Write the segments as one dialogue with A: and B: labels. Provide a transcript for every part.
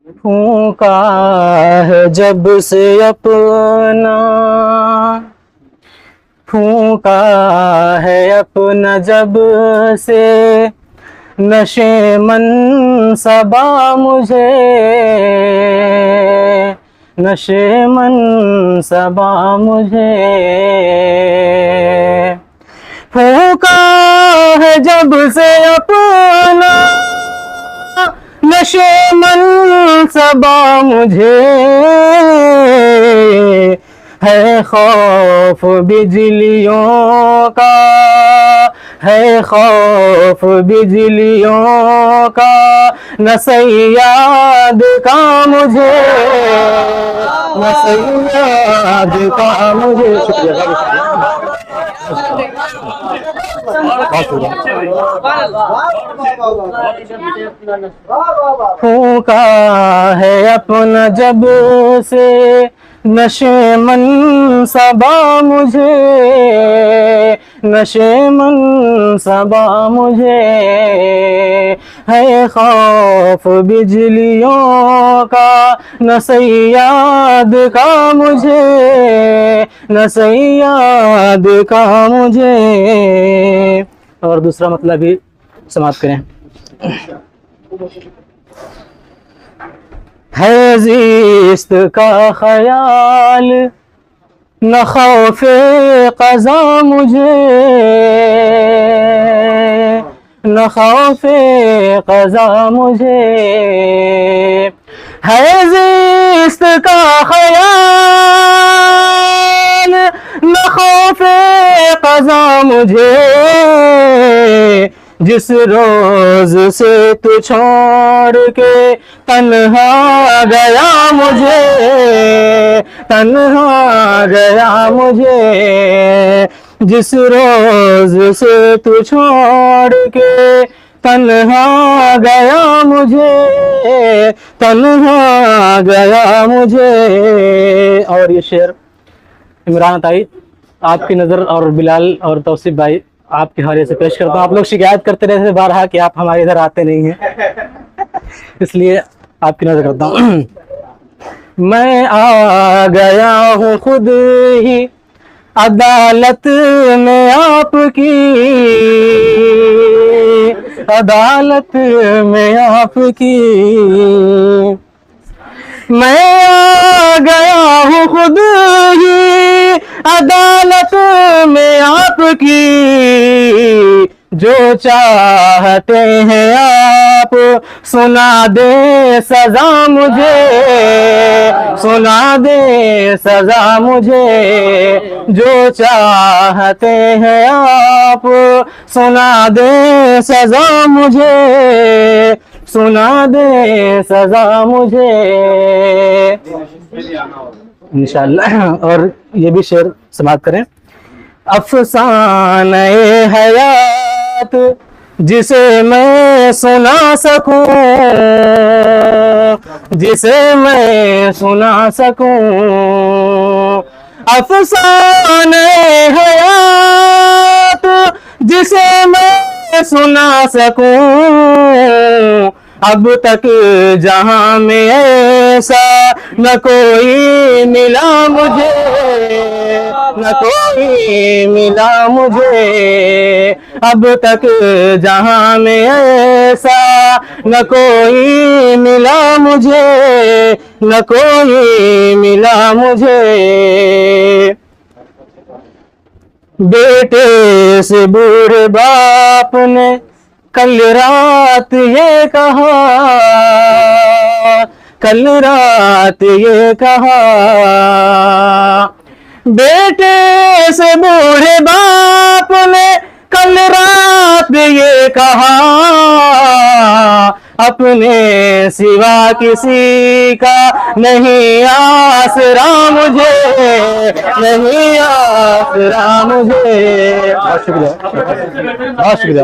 A: फूंका है जब से अपना, फूंका है अपना जब से, नशे मन सबा मुझे, नशे मन सबा मुझे। फूंका है जब से अपना, नशे मन सबा मुझे, है खौफ बिजलियों का, है खौफ बिजलियों का, न सैयाद का मुझे, न सैयाद का मुझे। फूंका है अपना जब से, नशे मन सबा मुझे, नशे मन सबा मुझे, है खौफ बिजलियों का, न सैयाद का मुझे, न सैयाद का मुझे। और दूसरा मतलब भी समाप्त करें। है ज़िस्त का ख्याल, न खौफ़े क़ज़ा मुझे, न खौफ़े क़ज़ा मुझे, है ज़िस्त का ख्याल, न खौफ़े क़ज़ा मुझे, जिस रोज से तू छोड़ के तन्हा गया मुझे, तन्हा गया मुझे, जिस रोज से तू छोड़ के तन्हा गया मुझे, तन्हा गया मुझे। और ये शेर इमरान ताई आपकी नज़र और बिलाल और तौसीफ भाई आपके हवाले से पेश करता हूँ। आप लोग शिकायत करते रहते बारहा कि आप हमारे इधर आते नहीं हैं, इसलिए आपकी नजर करता हूँ। मैं आ गया हूँ खुद ही अदालत में आपकी, अदालत में आपकी। मैं आ गया हूँ खुद ही अदालत में आपकी, जो चाहते हैं आप सुना दे सजा मुझे, सुना दे सजा मुझे, जो चाहते हैं आप सुना दे सजा मुझे, सुना दे सजा मुझे इंशाअल्लाह। और ये भी शेर समाप्त करें। अफसाने हयात जिसे मैं सुना सकूं, जिसे मैं सुना सकूं, अफसाने हयात जिसे मैं सुना सकूं, अब तक जहां में ऐसा न कोई मिला मुझे, न कोई मिला मुझे, अब तक जहां में ऐसा न कोई मिला मुझे, न कोई मिला मुझे। बेटे से बूढ़े बाप ने कल रात ये कहा, कल रात ये कहा, बेटे से बूढ़े बाप ने कल रात ये कहा, अपने सिवा किसी का नहीं आसरा मुझे, नहीं आसरा मुझे। बहुत शुक्रिया, बहुत शुक्रिया।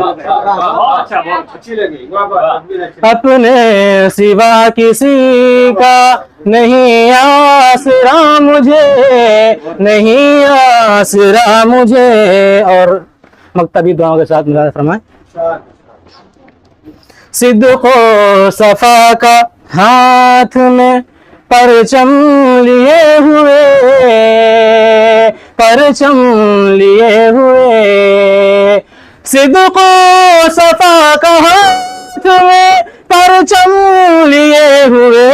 A: अपने सिवा किसी का नहीं आसरा मुझे, नहीं आसरा मुझे। और मक्तबी दुआओं के साथ मुलाज़ा फरमाएं। सिद्क़ो सफ़ा का हाथ में परचम लिए हुए, परचम लिए हुए, सिद्को सफा का हाथ में परचम लिए हुए,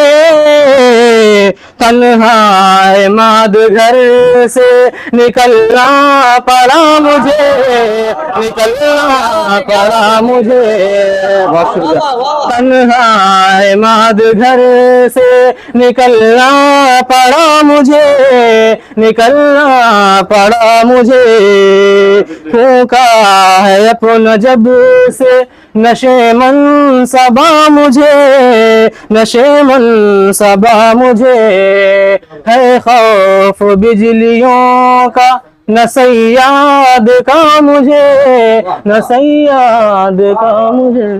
A: तन्हाए माद घर से निकलना पड़ा मुझे, निकलना पड़ा मुझे। बहुत शुक्रिया। तन्हाए माद घर से निकलना पड़ा मुझे, निकलना पड़ा मुझे। फूका है अपना जब से नशे मन सबा मुझे, नशे मन सबा मुझे। है खौफ बिजलियों का न सैयाद का मुझे, न सैयाद का मुझे।